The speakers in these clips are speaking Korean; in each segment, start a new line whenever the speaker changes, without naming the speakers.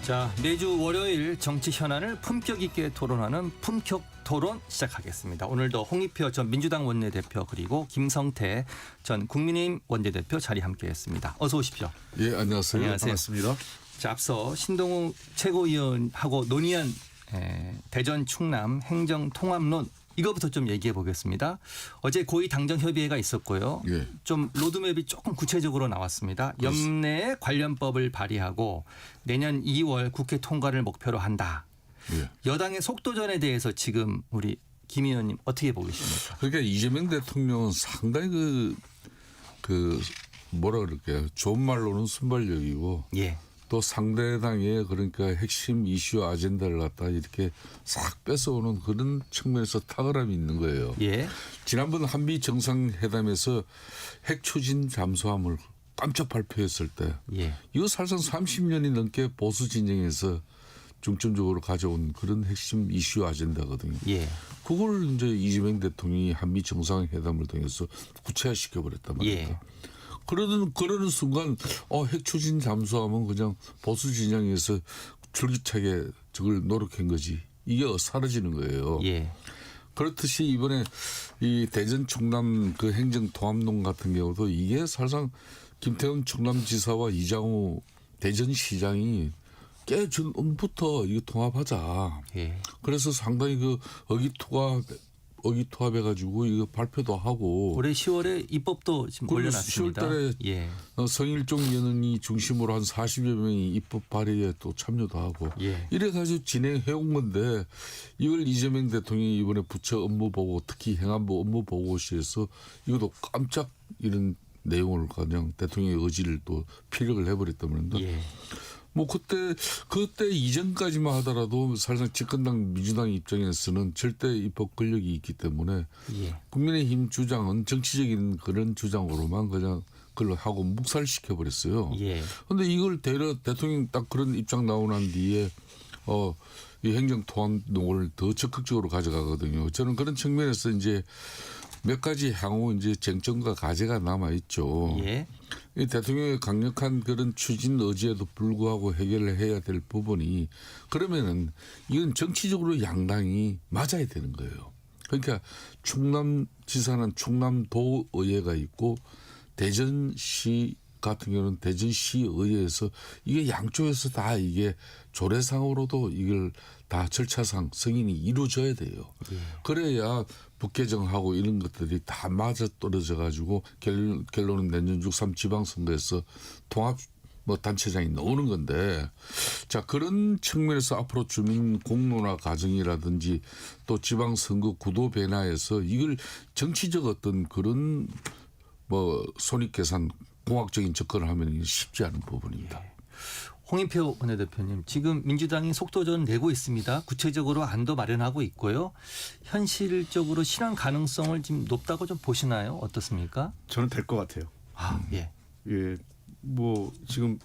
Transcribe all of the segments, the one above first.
자, 매주 월요일 정치 현안을 품격 있게 토론하는 품격 토론 시작하겠습니다. 오늘도 홍익표 전 민주당 원내대표 그리고 김성태 전 국민의힘 원내대표 자리 함께했습니다. 어서 오십시오.
예, 안녕하세요. 반갑습니다.
자, 앞서 신동욱 최고위원하고 논의한 대전 충남 행정통합론 이거부터 좀 얘기해 보겠습니다. 어제 고위 당정 협의회가 있었고요.
예.
좀 로드맵이 조금 구체적으로 나왔습니다. 연내에 관련법을 발의하고 내년 2월 국회 통과를 목표로 한다.
예.
여당의 속도전에 대해서 지금 우리 김 의원님 어떻게 보고 계십니까?
그러니까 이재명 대통령은 상당히 뭐라 그럴까요? 좋은 말로는 순발력이고
예.
또 상대당의 그러니까 핵심 이슈 아젠다를 갖다 이렇게 싹 뺏어오는 그런 측면에서 탁월함이 있는 거예요.
예.
지난번 한미 정상회담에서 핵 추진 잠수함을 깜짝 발표했을 때
예.
이거 사실상 30년이 넘게 보수 진영에서 중점적으로 가져온 그런 핵심 이슈 아젠다거든요.
예.
그걸 이제 이재명 대통령이 한미 정상회담을 통해서 구체화시켜 버렸단 말입니다.
예.
그러는 순간 핵 추진 잠수함은 그냥 보수 진영에서 줄기차게 저걸 노력한 거지. 이게 사라지는 거예요.
예.
그렇듯이 이번에 이 대전 충남 그 행정통합론 같은 경우도 이게 사실상 김태훈 충남지사와 이장우 대전시장이 꽤 전부터 이거 통합하자.
예.
그래서 상당히 그 의기투합해가지고 이거 발표도 하고.
올해 10월에 입법도 지금 올려놨습니다.
10월달에
예.
성일종 의원이 중심으로 한 40여 명이 입법 발의에 또 참여도 하고.
예.
이래가지고 진행해온 건데 이걸 이재명 대통령이 이번에 부처 업무보고 특히 행안부 업무보고시에서 이것도 깜짝 이런 내용을 그냥 대통령의 의지를 또 피력을 해버렸단 말입니다.
예.
뭐 그때 이전까지만 하더라도 사실상 집권당 민주당 입장에서는 절대 입법 권력이 있기 때문에
예.
국민의힘 주장은 정치적인 그런 주장으로만 그냥 그걸 하고 묵살시켜 버렸어요.
예.
그런데 이걸 대통령 딱 그런 입장 나오고 난 뒤에 이 행정통합론을 더 적극적으로 가져가거든요. 저는 그런 측면에서 이제 몇 가지 향후 이제 쟁점과 과제가 남아 있죠.
예.
이 대통령의 강력한 그런 추진 의지에도 불구하고 해결을 해야 될 부분이 그러면은 이건 정치적으로 양당이 맞아야 되는 거예요. 그러니까 충남지사는 충남도의회가 있고 대전시 같은 경우는 대전시의회에서 이게 양쪽에서 다 이게 조례상으로도 이걸 다 절차상 승인이 이루어져야 돼요.
예.
그래야 북개정하고 이런 것들이 다 맞아 떨어져 가지고 결론은 내년 6.3 지방선거에서 통합 단체장이 나오는 건데 자 그런 측면에서 앞으로 주민 공론화 과정이라든지 또 지방선거 구도 변화에서 이걸 정치적 어떤 그런 손익계산 공학적인 접근을 하면 쉽지 않은 부분입니다.
예. 홍익표 원내대표님 지금 민주당이 속도전 내고 있습니다. 구체적으로 안도 마련하고 있고요. 현실적으로 실현 가능성을 지금 높다고 좀 보시나요? 어떻습니까?
저는 될 것 같아요.
예.
예. 뭐 지금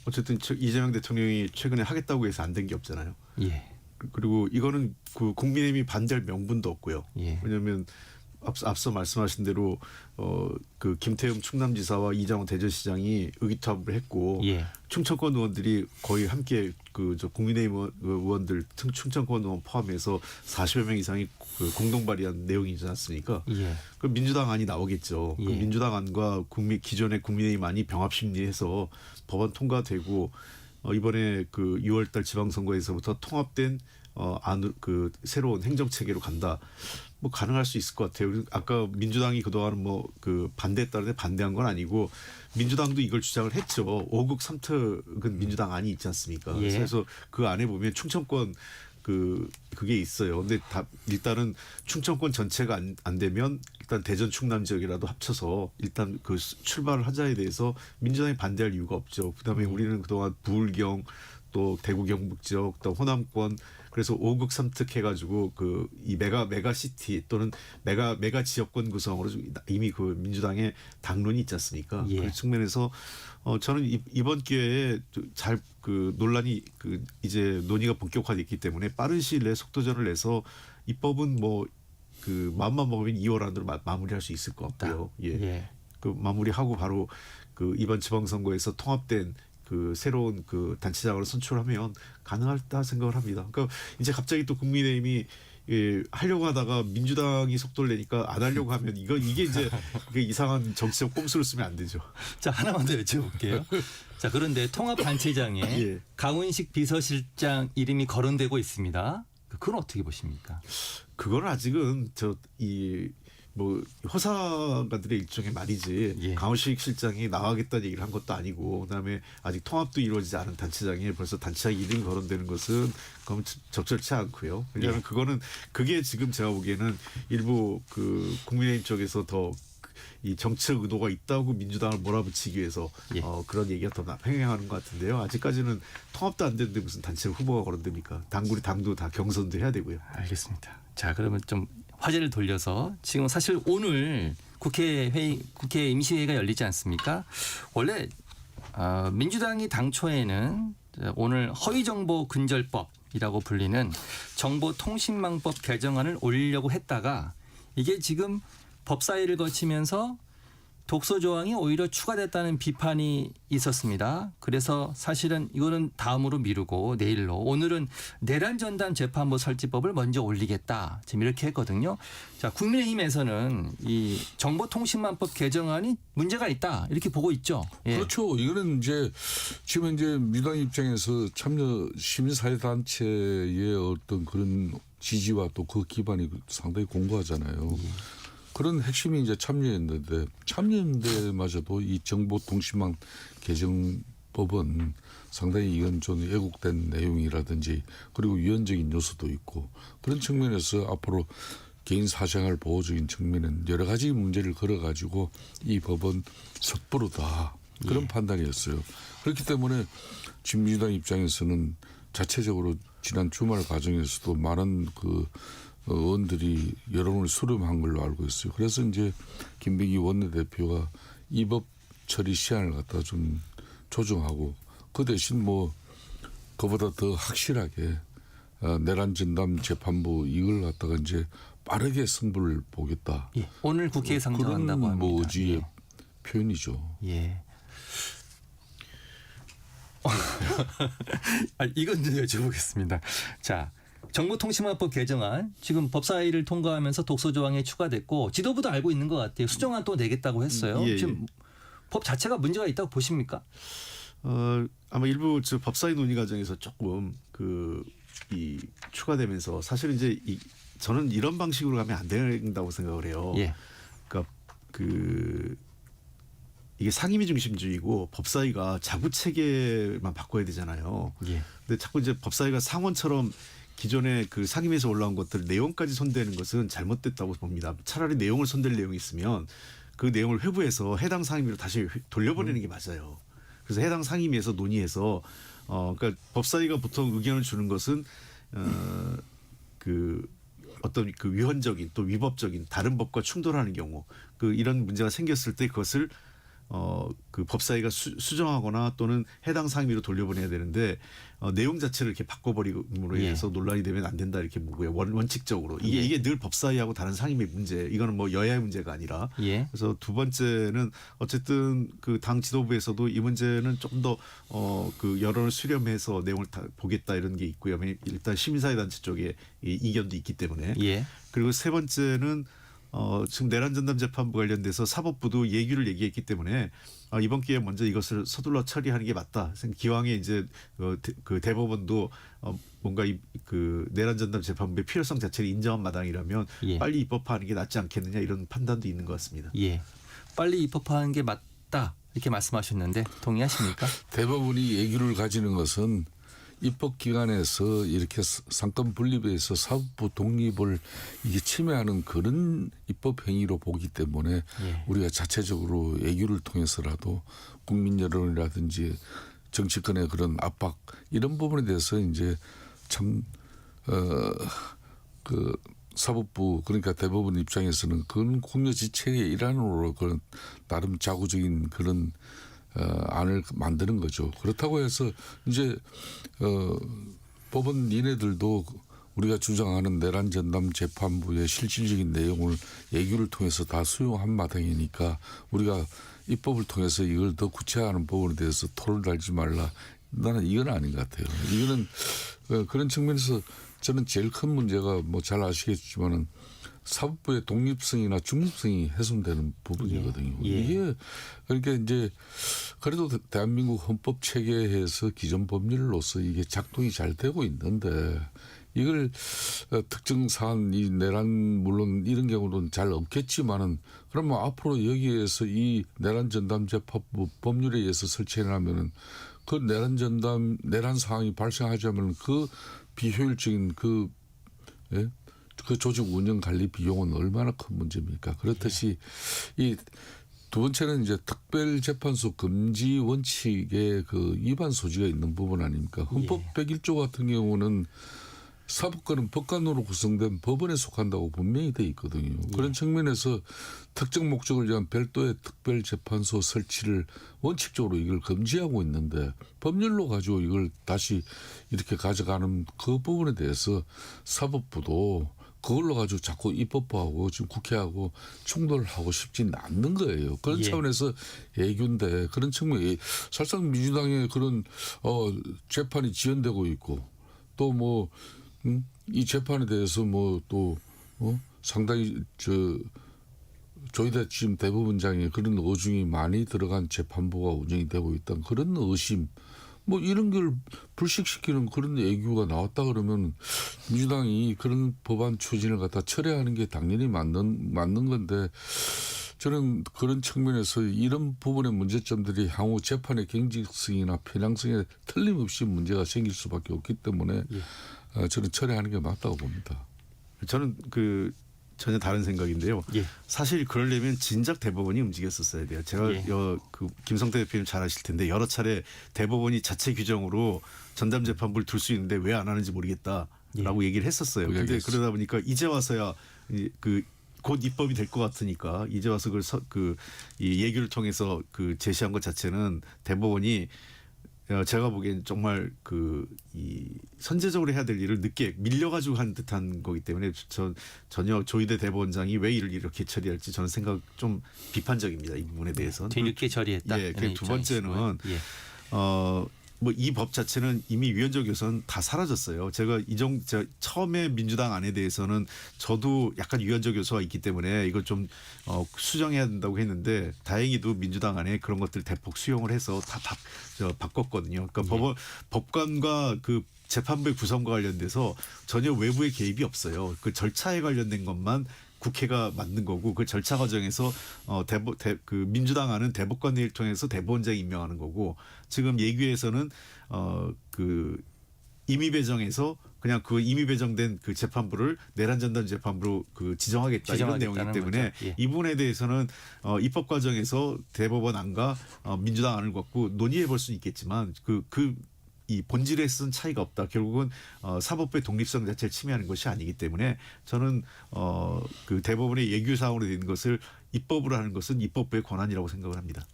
어쨌든 이재명 대통령이 최근에 하겠다고 해서 안 된 게 없잖아요.
예.
그리고 이거는 그 국민의힘이 반대할 명분도 없고요.
예.
왜냐하면 앞서 말씀하신 대로 그 김태흠 충남지사와 이장우 대전시장이 의기투합을 했고
예.
충청권 의원들이 거의 함께 저 국민의힘 의원들 충청권 의원 포함해서 40여 명 이상이 그 공동 발의한 내용이지 않습니까?
예.
그럼 민주당 안이 나오겠죠.
예.
그 민주당 안과 기존의 국민의힘 안이 병합 심리해서 법안 통과되고 이번에 그 6월달 지방선거에서부터 통합된 그 새로운 행정체계로 간다. 뭐 가능할 수 있을 것 같아요. 아까 민주당이 그동안 그 반대했다는데 반대한 건 아니고 민주당도 이걸 주장을 했죠. 5국 3특은 민주당 안이 있지 않습니까?
예.
그래서 그 안에 보면 충청권 그게 있어요. 근데 일단은 충청권 전체가 안 되면 일단 대전 충남 지역이라도 합쳐서 일단 그 출발을 하자에 대해서 민주당이 반대할 이유가 없죠. 그다음에 우리는 그동안 부울경 또 대구 경북 지역 또 호남권 그래서 5국 3특 해가지고 이 메가시티 또는 메가 지역권 구성으로 이미 그 민주당의 당론이 있지 않습니까?
예.
그 측면에서 저는 이번 기회에 잘 논란이 이제 논의가 본격화됐기 때문에 빠른 시일 내에 속도전을 내서 입법은 마음만 먹으면 2월 안으로 마무리할 수 있을 것 같고요. 예.
예.
마무리하고 바로 이번 지방선거에서 통합된 그 새로운 그 단체장으로 선출하면 가능하다 생각을 합니다. 그러니까 이제 갑자기 또 국민의힘이 하려고 하다가 민주당이 속도를 내니까 안 하려고 하면 이게 이제 이상한 정치적 꼼수를 쓰면 안 되죠.
자, 하나만 더 여쭤볼게요. 자, 그런데 통합단체장에
예.
강훈식 비서실장 이름이 거론되고 있습니다. 그건 어떻게 보십니까?
그건 아직은 호사가들의 일종의 말이지
예.
강훈식 실장이 나가겠다는 얘기를 한 것도 아니고 그다음에 아직 통합도 이루어지지 않은 단체장에 벌써 단체장 이름이 거론되는 것은 그건 적절치 않고요. 왜냐하면 그게 지금 제가 보기에는 일부 그 국민의힘 쪽에서 더 이 정책 의도가 있다고 민주당을 몰아붙이기 위해서
예.
그런 얘기가 더 횡행하는 것 같은데요. 아직까지는 통합도 안 되는데 무슨 단체 후보가 거론됩니까? 당도 다 경선도 해야 되고요.
알겠습니다. 자, 그러면 좀 화제를 돌려서 지금 사실 오늘 국회 임시회의가 열리지 않습니까? 원래 민주당이 당초에는 오늘 허위정보 근절법이라고 불리는 정보통신망법 개정안을 올리려고 했다가 이게 지금 법사위를 거치면서 독소 조항이 오히려 추가됐다는 비판이 있었습니다. 그래서 사실은 이거는 다음으로 미루고 내일로 오늘은 내란 전담 재판부 설치법을 먼저 올리겠다. 지금 이렇게 했거든요. 자, 국민의힘에서는 이 정보통신망법 개정안이 문제가 있다. 이렇게 보고 있죠. 예.
그렇죠. 이거는 이제 지금 현재 민주당 입장에서 참여 시민사회단체의 어떤 그런 지지와 또 그 기반이 상당히 공고하잖아요. 그런 핵심이 이제 참여연대마저도 이 정보통신망 개정법은 상당히 이건 좀 왜곡된 내용이라든지 그리고 위헌적인 요소도 있고 그런 측면에서 앞으로 개인 사생활 보호적인 측면은 여러 가지 문제를 걸어가지고 이 법은 섣부르다 그런 판단이었어요. 그렇기 때문에 지금 민주당 입장에서는 자체적으로 지난 주말 과정에서도 많은 그 의원들이 여론을 수렴한 걸로 알고 있어요. 그래서 이제 김병기 원내대표가 이 법 처리 시한을 갖다 좀 조정하고 그 대신 그보다 더 확실하게 내란 전담 재판부 이걸 갖다가 이제 빠르게 승부를 보겠다.
예. 오늘 국회에 상정한다고
그런
합니다.
의지의
예.
표현이죠.
예. 이건 좀 여쭤보겠습니다. 자, 정보통신망법 개정안 지금 법사위를 통과하면서 독소 조항이 추가됐고 지도부도 알고 있는 것 같아요. 수정안 또 내겠다고 했어요.
예.
지금 법 자체가 문제가 있다고 보십니까?
아마 일부 법사위 논의 과정에서 조금 이 추가되면서 사실 이제 저는 이런 방식으로 가면 안 된다고 생각을 해요.
예.
그러니까 이게 상임위 중심주의고 법사위가 자구 체계만 바꿔야 되잖아요.
예.
근데 자꾸 이제 법사위가 상원처럼 기존에 그 상임위에서 올라온 것들 내용까지 손대는 것은 잘못됐다고 봅니다. 차라리 내용을 손댈 내용이 있으면 그 내용을 회부해서 해당 상임위로 다시 돌려보내는 게 맞아요. 그래서 해당 상임위에서 논의해서 그러니까 법사위가 보통 의견을 주는 것은 어떤 그 위헌적인 또 위법적인 다른 법과 충돌하는 경우 이런 문제가 생겼을 때 그것을 그 법사위가 수정하거나 또는 해당 상임위로 돌려보내야 되는데 내용 자체를 이렇게 바꿔버림으로 인해서 논란이 되면 안 된다 이렇게 보고요. 원칙적으로 이게 늘 법사위하고 다른 상임위 문제 이거는 여야의 문제가 아니라 그래서 두 번째는 어쨌든 그 당 지도부에서도 이 문제는 조금 더 그 여론을 수렴해서 내용을 다 보겠다 이런 게 있고요. 일단 시민사회단체 쪽에 이견도 있기 때문에 그리고 세 번째는 지금 내란 전담 재판부 관련돼서 사법부도 예규를 얘기했기 때문에 이번 기회에 먼저 이것을 서둘러 처리하는 게 맞다. 기왕에 이제 그 대법원도 뭔가 그 내란 전담 재판부의 필요성 자체를 인정한 마당이라면 빨리 입법화하는 게 낫지 않겠느냐 이런 판단도 있는 것 같습니다.
예. 빨리 입법화하는 게 맞다 이렇게 말씀하셨는데 동의하십니까?
대법원이 예규를 가지는 것은 입법기관에서 이렇게 상권 분립에서 사법부 독립을 이게 침해하는 그런 입법 행위로 보기 때문에 우리가 자체적으로 예규를 통해서라도 국민 여론이라든지 정치권의 그런 압박 이런 부분에 대해서 이제 참 그 사법부 그러니까 대법원 입장에서는 그건 국려지책의 일환으로 그런 나름 자구적인 그런 안을 만드는 거죠. 그렇다고 해서 이제 법원 니네들도 우리가 주장하는 내란 전담 재판부의 실질적인 내용을 예규를 통해서 다 수용한 마당이니까 우리가 입법을 통해서 이걸 더 구체화하는 부분에 대해서 토를 달지 말라. 나는 이건 아닌 것 같아요. 이거는 그런 측면에서 저는 제일 큰 문제가 뭐 잘 아시겠지만은 사법부의 독립성이나 중립성이 훼손되는 부분이거든요.
예.
이게 그러니까 이제 그래도 대한민국 헌법 체계에서 기존 법률로서 이게 작동이 잘 되고 있는데 이걸 특정 사안 이 내란 물론 이런 경우는 잘 없겠지만은 그러면 앞으로 여기에서 이 내란 전담 재판부 법률에 의해서 설치해나면은 그 내란 상황이 발생하자면 그 비효율적인 그 조직 운영 관리 비용은 얼마나 큰 문제입니까? 그렇듯이 이 두 번째는 이제 특별재판소 금지 원칙의 그 위반 소지가 있는 부분 아닙니까? 헌법 101조 같은 경우는 사법권은 법관으로 구성된 법원에 속한다고 분명히 돼 있거든요. 그런 측면에서 특정 목적을 위한 별도의 특별재판소 설치를 원칙적으로 이걸 금지하고 있는데 법률로 가지고 이걸 다시 이렇게 가져가는 그 부분에 대해서 사법부도 그걸로 가지고 자꾸 입법부하고 지금 국회하고 충돌을 하고 싶지는 않는 거예요. 그런 차원에서 애교인데 그런 측면이 사실상 민주당의 그런 재판이 지연되고 있고 또 뭐 이 재판에 대해서 뭐 또 상당히 조희대 지금 대법원장의 그런 어중이 많이 들어간 재판부가 운영이 되고 있다는 그런 의심 뭐 이런 걸 불식시키는 그런 애교가 나왔다 그러면 민주당이 그런 법안 추진을 갖다 철회하는 게 당연히 맞는 건데 저는 그런 측면에서 이런 부분의 문제점들이 향후 재판의 경직성이나 편향성에 틀림없이 문제가 생길 수밖에 없기 때문에 저는 철회하는 게 맞다고 봅니다.
저는 전혀 다른 생각인데요. 사실 그러려면 진작 대법원이 움직였었어야 돼요. 제가 그 김성태 대표님 잘 아실 텐데 여러 차례 대법원이 자체 규정으로 전담재판부를 둘 수 있는데 왜 안 하는지 모르겠다라고 얘기를 했었어요. 그런데 그러다 보니까 이제 와서야 곧 입법이 될 것 같으니까 이제 와서 이 예규를 통해서 제시한 것 자체는 대법원이 제가 보기엔 정말 이 선제적으로 해야 될 일을 늦게 밀려가지고 한 듯한 거기 때문에 전혀 조희대 대법원장이 왜 일을 이렇게 처리할지 저는 생각 좀 비판적입니다. 이 부분에 대해서는.
뒤늦게 처리했다.
두 번째는 뭐 이 법 자체는 이미 위헌적 요소는 다 사라졌어요. 제가 처음에 민주당 안에 대해서는 저도 약간 위헌적 요소가 있기 때문에 이걸 좀 수정해야 된다고 했는데 다행히도 민주당 안에 그런 것들 대폭 수용을 해서 다 바꿨거든요. 그러니까 법관과 그 재판부의 구성과 관련돼서 전혀 외부의 개입이 없어요. 그 절차에 관련된 것만 국회가 만든 거고 그 절차 과정에서 민주당 안은 대법관회의를 통해서 대법원장 임명하는 거고 지금 예규에서는 임의 배정해서 그냥 그 임의 배정된 그 재판부를 내란 전담 재판부로 지정하겠다 이런 내용이기 때문에 이 부분에 대해서는 입법 과정에서 대법원 안과 민주당 안을 갖고 논의해 볼 수는 있겠지만 이 본질에 쓴 차이가 없다. 결국은 사법부의 독립성 자체를 침해하는 것이 아니기 때문에 저는 그 대법원의 예규 사항으로 된 것을 입법으로 하는 것은 입법부의 권한이라고 생각을 합니다.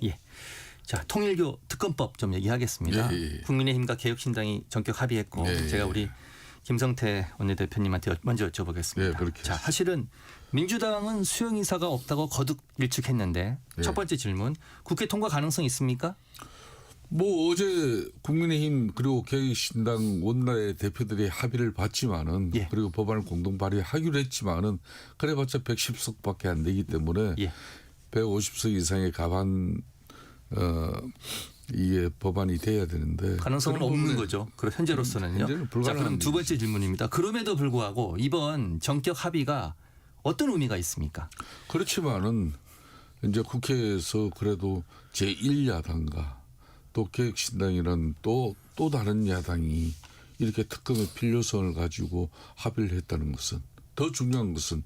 자, 통일교 특검법 좀 얘기하겠습니다. 국민의힘과 개혁신당이 전격 합의했고 제가 우리 김성태 원내대표님한테 먼저 여쭤보겠습니다. 자, 사실은 민주당은 수용인사가 없다고 거듭 일축했는데 첫 번째 질문, 국회 통과 가능성 있습니까?
뭐 어제 국민의힘 그리고 개혁신당 원내 대표들이 합의를 봤지만은 그리고 법안을 공동 발의하기로 했지만은 그래봤자 110석밖에 안 되기 때문에 150석 이상의 과반 이게 법안이 돼야 되는데
가능성은 없는 거죠. 그럼 현재로서는요. 자, 그럼 두 번째 질문입니다. 그럼에도 불구하고 이번 전격 합의가 어떤 의미가 있습니까?
그렇지만은 이제 국회에서 그래도 제1야당과 또 개혁신당이라는 또 다른 야당이 이렇게 특검의 필요성을 가지고 합의를 했다는 것은 더 중요한 것은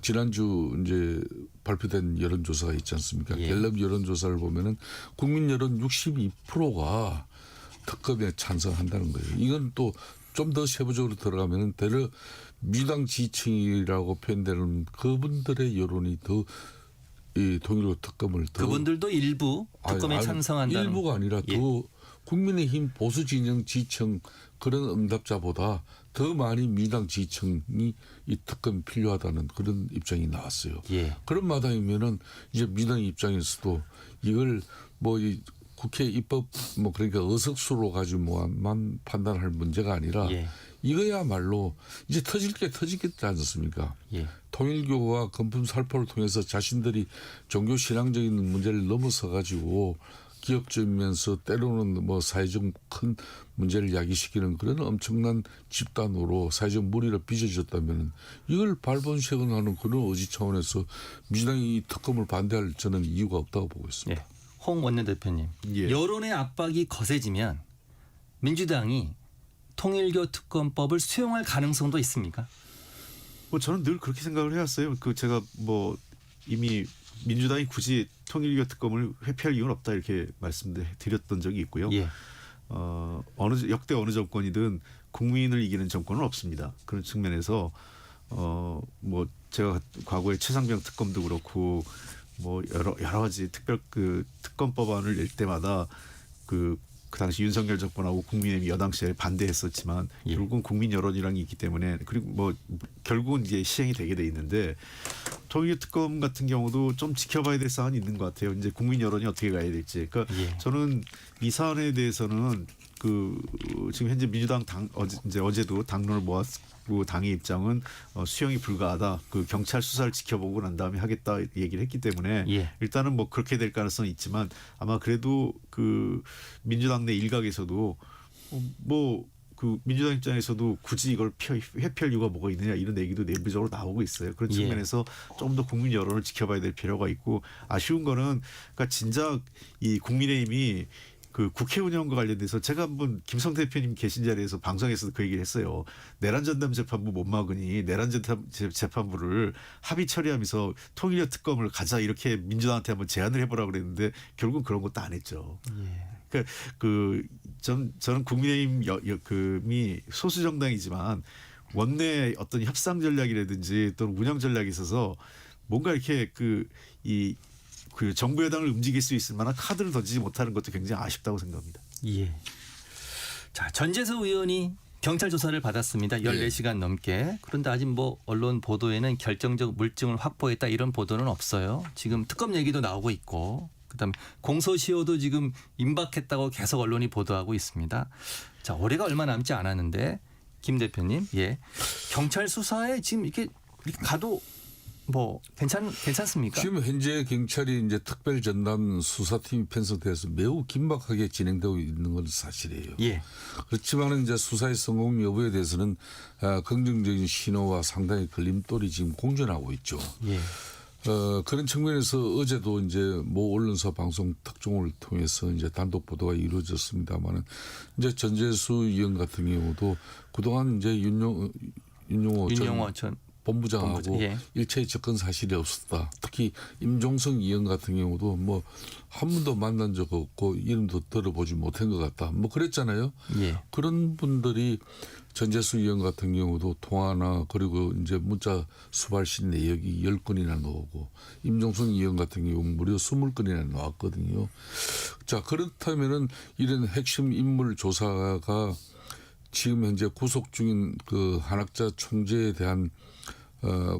지난주 이제 발표된 여론조사가 있지 않습니까? 갤럽 여론조사를 보면은 국민 여론 62%가 특검에 찬성한다는 거예요. 이건 또 좀 더 세부적으로 들어가면은 대려 민주당 지지층이라고 표현되는 그분들의 여론이 더 이 통일교 특검을 더
그분들도 일부 특검에
아니,
찬성한다는.
일부가 아니라
예.
더 국민의힘 보수 진영 지청 그런 응답자보다 더 많이 민주당 지청이 이 특검이 필요하다는 그런 입장이 나왔어요.
예.
그런 마당이면은 이제 민주당 입장에서도 이걸 뭐 이 국회 입법 뭐 그러니까 의석수로 가지고만 판단할 문제가 아니라
예.
이거야말로 이제 터질 게 터지겠지 않습니까?
예.
통일교와 건품 살포를 통해서 자신들이 종교 신앙적인 문제를 넘어서 가지고 기업적이면서 때로는 뭐 사회적 큰 문제를 야기시키는 그런 엄청난 집단으로 사회적 무리를 빚어졌다면 이걸 발본색원하는 그런 의지 차원에서 민주당이 이 특검을 반대할 저는 이유가 없다고 보고 있습니다.
예. 홍 원내대표님.
예.
여론의 압박이 거세지면 민주당이 통일교 특검법을 수용할 가능성도 있습니까?
뭐 저는 늘 그렇게 생각을 해왔어요. 그 제가 뭐 이미 민주당이 굳이 통일교 특검을 회피할 이유는 없다 이렇게 말씀드렸던 적이 있고요.
예.
역대 어느 정권이든 국민을 이기는 정권은 없습니다. 그런 측면에서 뭐 제가 과거에 최상병 특검도 그렇고 뭐 여러 가지 그 특검법안을 낼 때마다 그 당시 윤석열 정권하고 국민의힘 여당 시절에 반대했었지만
예.
결국은 국민 여론이란 게 있기 때문에 그리고 뭐 결국은 이제 시행이 되게 돼 있는데 통일교 특검 같은 경우도 좀 지켜봐야 될 사안이 있는 것 같아요. 이제 국민 여론이 어떻게 가야 될지. 그러니까
예.
저는 이 사안에 대해서는 그 지금 현재 민주당 어제도 당론을 모았고 당의 입장은 수용이 불가하다. 그 경찰 수사를 지켜보고 난 다음에 하겠다 얘기를 했기 때문에
예.
일단은 뭐 그렇게 될 가능성이 있지만 아마 그래도 그 민주당 내 일각에서도 뭐 그 민주당 입장에서도 굳이 이걸 회피할 이유가 뭐가 있느냐 이런 얘기도 내부적으로 나오고 있어요. 그런
예.
측면에서 좀 더 국민 여론을 지켜봐야 될 필요가 있고 아쉬운 거는 그러니까 진작 이 국민의힘이 그 국회 운영과 관련돼서 제가 한번 김성태 대표님 계신 자리에서 방송에서도 그 얘기를 했어요. 내란전담 재판부 못 막으니 내란전담 재판부를 합의 처리하면서 통일교 특검을 가자 이렇게 민주당한테 한번 제안을 해보라 그랬는데 결국은 그런 것도 안 했죠.
예.
저는 국민의힘이 소수 정당이지만 원내 어떤 협상 전략이라든지 또는 운영 전략이 있어서 뭔가 이렇게 그 정부 여당을 움직일 수 있을 만한 카드를 던지지 못하는 것도 굉장히 아쉽다고 생각합니다.
예. 자, 전재수 의원이 경찰 조사를 받았습니다. 14시간 넘게. 그런데 아직 뭐 언론 보도에는 결정적 물증을 확보했다 이런 보도는 없어요. 지금 특검 얘기도 나오고 있고 그다음에 공소시효도 지금 임박했다고 계속 언론이 보도하고 있습니다. 자, 올해가 얼마 남지 않았는데 김 대표님, 예, 경찰 수사에 지금 이렇게 가도 뭐 괜찮습니까?
지금 현재 경찰이 이제 특별 전담 수사팀이 편성돼서 매우 긴박하게 진행되고 있는 건 사실이에요.
예.
그렇지만 이제 수사의 성공 여부에 대해서는 긍정적인 신호와 상당히 걸림돌이 지금 공존하고 있죠.
예.
그런 측면에서 어제도 이제 모 언론사 방송 특종을 통해서 이제 단독 보도가 이루어졌습니다만은 이제 전재수 의원 같은 경우도 그동안 이제 윤용호 전 본부장하고
예.
일체의 접근 사실이 없었다. 특히 임종석 의원 같은 경우도 뭐 한 번도 만난 적 없고 이름도 들어보지 못한 것 같다. 뭐 그랬잖아요.
예.
그런 분들이 전재수 의원 같은 경우도 통화나 그리고 이제 문자 수발신 내역이 10건이나 나오고 임종석 의원 같은 경우 무려 20건이나 나왔거든요. 자, 그렇다면은 이런 핵심 인물 조사가 지금 현재 구속 중인 그 한학자 총재에 대한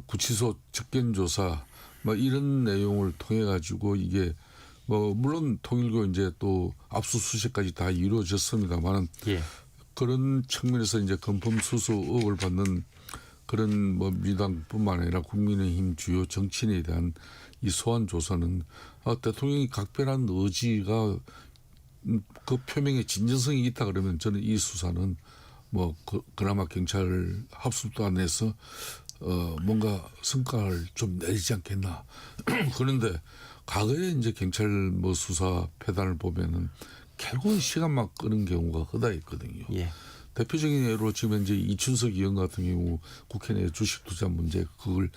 구치소 접견 조사 뭐 이런 내용을 통해 가지고 이게 뭐 물론 통일교 이제 또 압수수색까지 다 이루어졌습니다만은
예.
그런 측면에서 이제 건품 수수 의혹을 받는 그런 뭐 민주당뿐만 아니라 국민의힘 주요 정치인에 대한 이 소환 조사는 대통령이 각별한 의지가 그 표명에 진정성이 있다 그러면 저는 이 수사는 뭐 그나마 경찰 합수도 안 해서 뭔가 성과를 좀 내리지 않겠나. 그런데 과거에 이제 경찰 뭐 수사 패단을 보면은 결국은 시간만 끄는 경우가 허다했거든요.
예.
대표적인 예로 지금 현재 이춘석 의원 같은 경우 국회 내 주식 투자 문제 그걸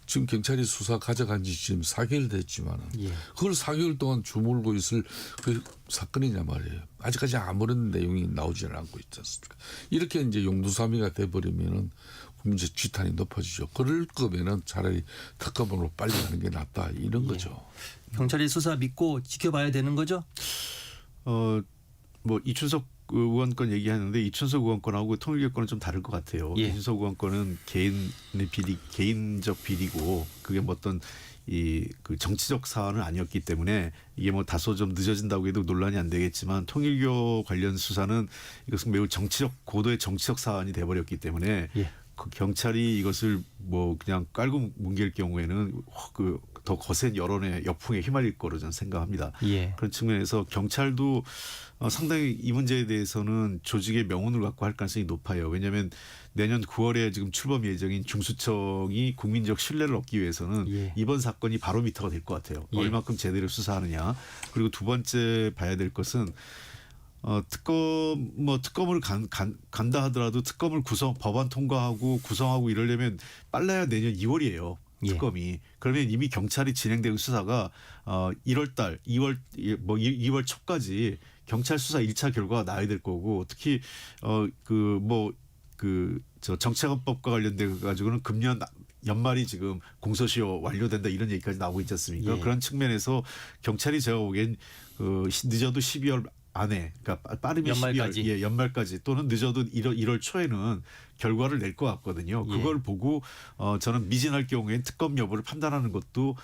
지금 경찰이 수사 가져간 지 지금 4개월 됐지만은
예.
그걸 4개월 동안 주물고 있을 그 사건이냐 말이에요. 아직까지 아무런 내용이 나오지는 않고 있지 않습니까? 이렇게 이제 용두사미가 돼버리면은 문제 지탄이 높아지죠. 그럴 거면은 차라리 특검으로 빨리 하는 게 낫다 이런 거죠.
경찰이 수사 믿고 지켜봐야 되는 거죠?
뭐 이춘석 의원 건 얘기하는데 이춘석 의원 건하고 통일교 건은 좀 다를 것 같아요.
예.
이춘석 의원 건은 개인의 비리, 개인적 비리고 그게 뭐 어떤 그 정치적 사안은 아니었기 때문에 이게 뭐 다소 좀 늦어진다고 해도 논란이 안 되겠지만 통일교 관련 수사는 이것은 매우 고도의 정치적 사안이 돼버렸기 때문에
예.
그 경찰이 이것을 뭐 그냥 깔고 뭉갤 경우에는 그 더 거센 여론의 역풍에 휘말릴 거로 저는 생각합니다.
예.
그런 측면에서 경찰도 상당히 이 문제에 대해서는 조직의 명운을 갖고 할 가능성이 높아요. 왜냐하면 내년 9월에 지금 출범 예정인 중수청이 국민적 신뢰를 얻기 위해서는
예.
이번 사건이 바로미터가 될 것 같아요.
예.
얼마큼 제대로 수사하느냐. 그리고 두 번째 봐야 될 것은 특검을 간다 하더라도 특검을 법안 통과하고 구성하고 이러려면 빨라야 내년 2월이에요. 특검이. 그러면 이미 경찰이 진행되는 수사가 1월 2월 초까지 경찰 수사 1차 결과가 나야 될 거고 특히 정치자금법과 관련돼 가지고는 금년 연말이 지금 공소시효 완료된다 이런 얘기까지 나오고 있지 않습니까?
예.
그런 측면에서 경찰이 제가 보기엔 늦어도 12월 안에 그러니까 빠르면
연말까지.
12월 연말까지 또는 늦어도 1월 초에는 결과를 낼 것 같거든요.
예.
그걸 보고 저는 미진할 경우엔 특검 여부를 판단하는 것도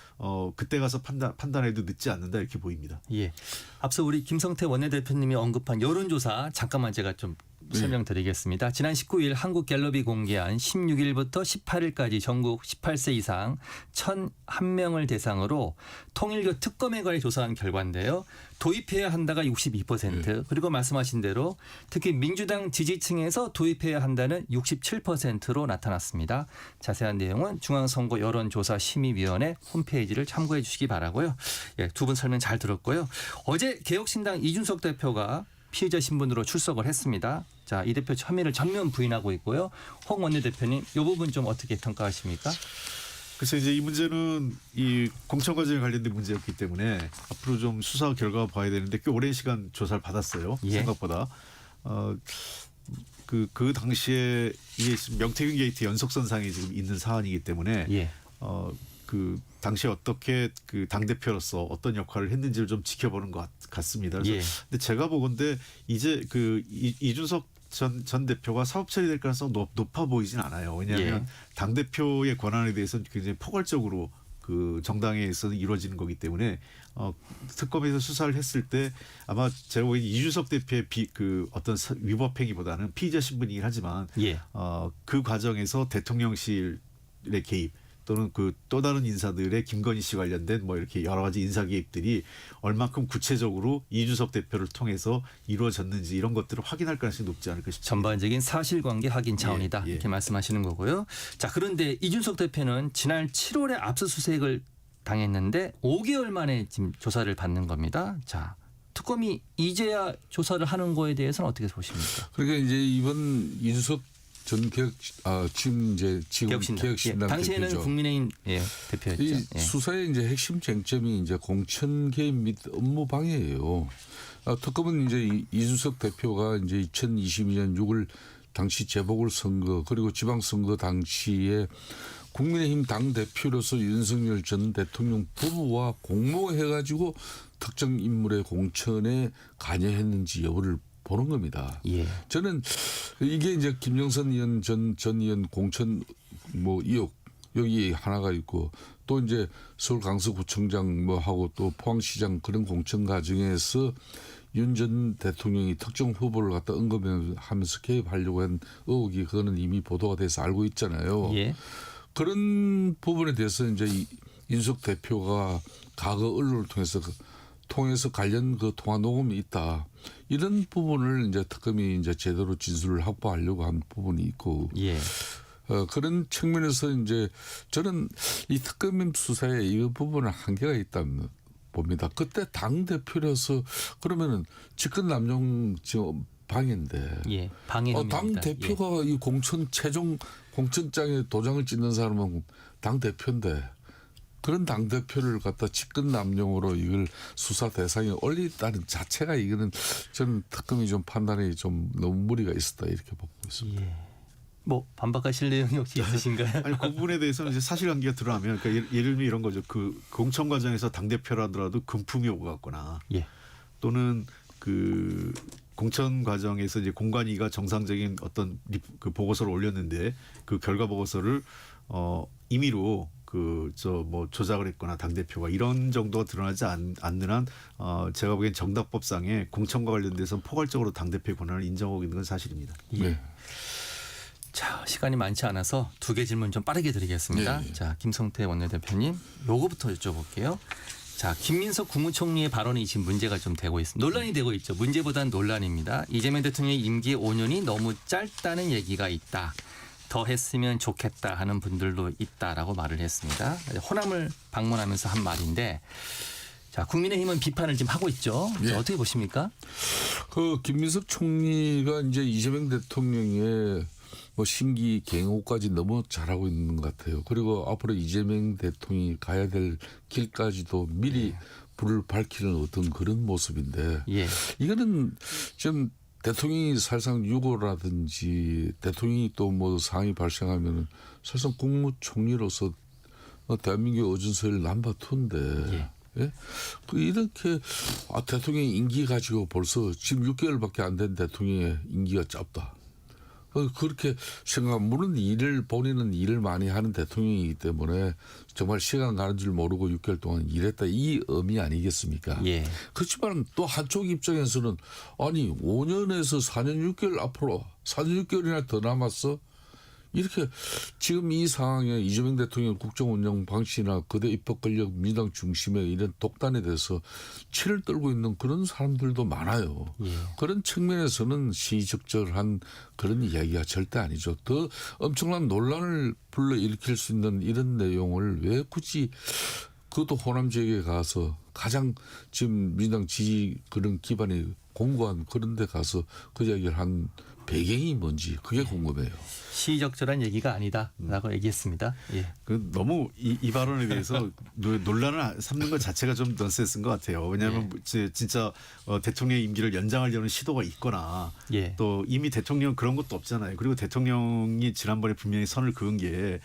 그때 가서 판단해도 늦지 않는다 이렇게 보입니다.
예. 앞서 우리 김성태 원내대표님이 언급한 여론조사 잠깐만 제가 좀 설명드리겠습니다. 지난 19일 한국갤럽이 공개한 16일부터 18일까지 전국 18세 이상 1,001명을 대상으로 통일교 특검에 관해 조사한 결과인데요. 도입해야 한다가 62% 그리고 말씀하신 대로 특히 민주당 지지층에서 도입해야 한다는 67%로 나타났습니다. 자세한 내용은 중앙선거 여론조사심의위원회 홈페이지를 참고해 주시기 바라고요. 예, 두 분 설명 잘 들었고요. 어제 개혁신당 이준석 대표가 피의자 신분으로 출석을 했습니다. 자, 이 대표 혐의를 전면 부인하고 있고요. 홍 원내대표님, 이 부분 좀 어떻게 평가하십니까?
그래서 이제 이 문제는 이 공천 과정에 관련된 문제였기 때문에 앞으로 좀 수사 결과 봐야 되는데 꽤 오랜 시간 조사를 받았어요.
예.
생각보다. 그 당시에 이게 명태균 게이트 연속선상에 지금 있는 사안이기 때문에
예.
그 당시에 어떻게 그 당 대표로서 어떤 역할을 했는지를 좀 지켜보는 것 같습니다. 그래서
예.
근데 제가 보건대 이제 그 이준석 전 대표가 사업 처리될 가능성 높아 보이진 않아요. 왜냐하면
예.
당 대표의 권한에 대해서는 굉장히 포괄적으로 그 정당에서는 이루어지는 거기 때문에 특검에서 수사를 했을 때 아마 제가 보기엔 이준석 대표의 어떤 위법 행위보다는 피의자 신분이긴 하지만
예.
그 과정에서 대통령실의 개입 또는 그 또 다른 인사들의 김건희 씨 관련된 뭐 이렇게 여러 가지 인사 개입들이 얼만큼 구체적으로 이준석 대표를 통해서 이루어졌는지 이런 것들을 확인할 가능성이 높지 않을까 싶습니다.
전반적인 사실관계 확인 차원이다.
예.
이렇게 말씀하시는 거고요. 자, 그런데 이준석 대표는 지난 7월에 압수수색을 당했는데 5개월 만에 지금 조사를 받는 겁니다. 자, 특검이 이제야 조사를 하는 거에 대해서는 어떻게 보십니까?
그러니까 이제 이번 이준석 전 지금
개혁신당. 예, 당시에는
대표죠.
국민의힘 대표였죠.
이
예.
수사의 이제 핵심 쟁점이 이제 공천 개입 및 업무 방해예요. 특검은 이제 이준석 대표가 이제 2022년 6월 당시 재보궐선거 그리고 지방선거 당시에 국민의힘 당 대표로서 윤석열 전 대통령 부부와 공모해가지고 특정 인물의 공천에 관여했는지 여부를 보는 겁니다.
예.
저는 이게 이제 김영선 의원 전 의원 공천 뭐 의혹 여기 하나가 있고 또 이제 서울 강서구청장 뭐 하고 또 포항시장 그런 공천 과정에서 윤 전 대통령이 특정 후보를 갖다 언급하면서 개입하려고 한 의혹이 그거는 이미 보도가 돼서 알고 있잖아요.
예.
그런 부분에 대해서 이제 이준석 대표가 과거 언론을 통해서 관련 그 통화 녹음이 있다. 이런 부분을 이제 특검이 이제 제대로 진술을 확보하려고 한 부분이 있고.
예.
그런 측면에서 이제 저는 이 특검 수사에 이 부분은 한계가 있다는 봅니다. 그때 당 대표로서 그러면은 직권 남용 지금 방해인데.
예. 방해 혐의입니다.
당 대표가 이 최종 공천장에 도장을 찍는 사람은 당 대표인데 그런 당 대표를 갖다 직권 남용으로 이걸 수사 대상에 올렸다는 자체가 이거는 저는 특검이 좀 판단이 좀 너무 무리가 있었다 이렇게 보고 있습니다.
예. 뭐 반박하실 내용이 혹시 있으신가요?
아니 그 부분에 대해서는 이제 사실관계가 드러나면 그러니까 예를 들면 이런 거죠. 그 공천 과정에서 당 대표라더라도 금품이 오고 갔거나
예.
또는 그 공천 과정에서 이제 공관위가 정상적인 어떤 그 보고서를 올렸는데 그 결과 보고서를 임의로 그 저 뭐 조작을 했거나 당 대표가 이런 정도가 드러나지 않는 한 제가 보기엔 정당법상에 공천과 관련돼서 포괄적으로 당 대표의 권한을 인정하고 있는 건 사실입니다.
예.
네.
자, 시간이 많지 않아서 두 개 질문 좀 빠르게 드리겠습니다.
예, 예.
자, 김성태 원내대표님, 요거부터 여쭤볼게요. 자, 김민석 국무총리의 발언이 지금 문제가 좀 되고 있습니다. 논란이 되고 있죠. 문제보다는 논란입니다. 이재명 대통령의 임기 5년이 너무 짧다는 얘기가 있다. 더 했으면 좋겠다 하는 분들도 있다라고 말을 했습니다. 호남을 방문하면서 한 말인데, 자, 국민의힘은 비판을 지금 하고 있죠.
예.
자, 어떻게 보십니까?
그 김민석 총리가 이제 이재명 대통령의 뭐 심기 갱호까지 너무 잘하고 있는 것 같아요. 그리고 앞으로 이재명 대통령이 가야 될 길까지도 미리 불을 밝히는 어떤 그런 모습인데
예.
이거는 좀 대통령이 사실상 유고라든지 대통령이 또 뭐 상황이 발생하면은 사실상 국무총리로서 대한민국의 어준서를 남바투인데 예? 그 이렇게 대통령의 임기 가지고 벌써 지금 6개월밖에 안 된 대통령의 임기가 짧다. 그렇게 생각, 물론 본인은 일을 많이 하는 대통령이기 때문에 정말 시간 가는 줄 모르고 6개월 동안 일했다. 이 의미 아니겠습니까?
예.
그렇지만 또 한쪽 입장에서는 아니 5년에서 4년 6개월 앞으로 4년 6개월이나 더 남았어. 이렇게 지금 이 상황에 이재명 대통령 국정운영 방식이나 거대 입법 권력 민주당 중심의 이런 독단에 대해서 치를 떨고 있는 그런 사람들도 많아요.
예.
그런 측면에서는 시의적절한 그런 이야기가 절대 아니죠. 더 엄청난 논란을 불러일으킬 수 있는 이런 내용을 왜 굳이 그것도 호남 지역에 가서 가장 지금 민주당 지지 그런 기반이 공고한 그런 데 가서 그 이야기를 한 배경이 뭔지 그게 궁금해요.
시의적절한 얘기가 아니다라고 얘기했습니다. 예.
그 너무 이 발언에 대해서 논란을 삼는 것 자체가 좀 넌센스인 것 같아요. 왜냐하면 진짜 대통령의 임기를 연장하려는 시도가 있거나
예.
또 이미 대통령 그런 것도 없잖아요. 그리고 대통령이 지난번에 분명히 선을 그은 게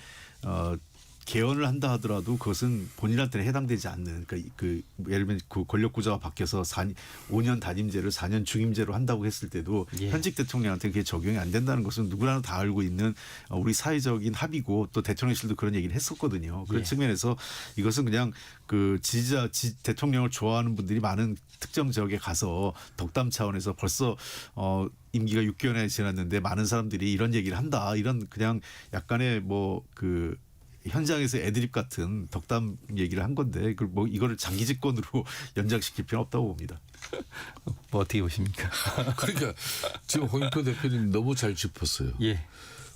개헌을 한다 하더라도 그것은 본인한테는 해당되지 않는 그 예를 들면 그 권력 구조가 바뀌어서 5년 단임제를 4년 중임제로 한다고 했을 때도
예.
현직 대통령한테 그게 적용이 안 된다는 것은 누구나 다 알고 있는 우리 사회적인 합의고 또 대통령실도 그런 얘기를 했었거든요. 그런
예.
측면에서 이것은 그냥 그 대통령을 좋아하는 분들이 많은 특정 지역에 가서 덕담 차원에서 벌써 임기가 6개월이나 지났는데 많은 사람들이 이런 얘기를 한다. 이런 그냥 약간의 그 현장에서 애드립 같은 덕담 얘기를 한 건데 뭐 이거를 장기 집권으로 연장시킬 필요는 없다고 봅니다.
뭐 어떻게 보십니까?
그러니까 지금 홍익표 대표님 너무 잘 짚었어요.
예.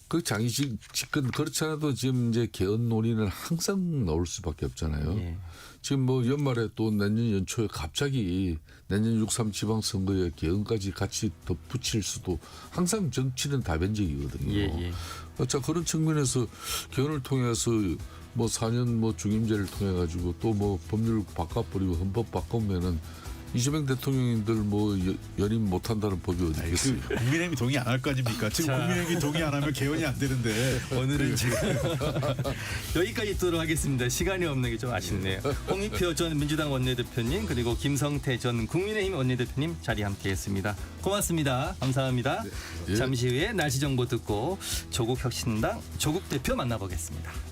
그 장기 집권 그렇지 않아도 지금 이제 개헌 논의는 항상 나올 수밖에 없잖아요.
예.
지금 뭐 연말에 또 내년 연초에 갑자기 내년 6.3 지방선거에 개헌까지 같이 덧붙일 수도 항상 정치는 다변적이거든요.
예.
자 그런 측면에서 개헌을 통해서 뭐 4년 뭐 중임제를 통해 가지고 또 뭐 법률 바꿔버리고 헌법 바꾸면은 이재명 대통령님들 뭐 연임 못한다는 법이 어디 있겠어요?
국민의힘이 동의 안 할 거 아닙니까? 지금 국민의힘이 동의 안 하면 개헌이 안 되는데
오늘은 지금 여기까지 있도록 하겠습니다. 시간이 없는 게 좀 아쉽네요. 홍익표 전 민주당 원내대표님 그리고 김성태 전 국민의힘 원내대표님 자리 함께했습니다. 고맙습니다. 감사합니다.
예.
잠시 후에 날씨 정보 듣고 조국혁신당 조국 대표 만나보겠습니다.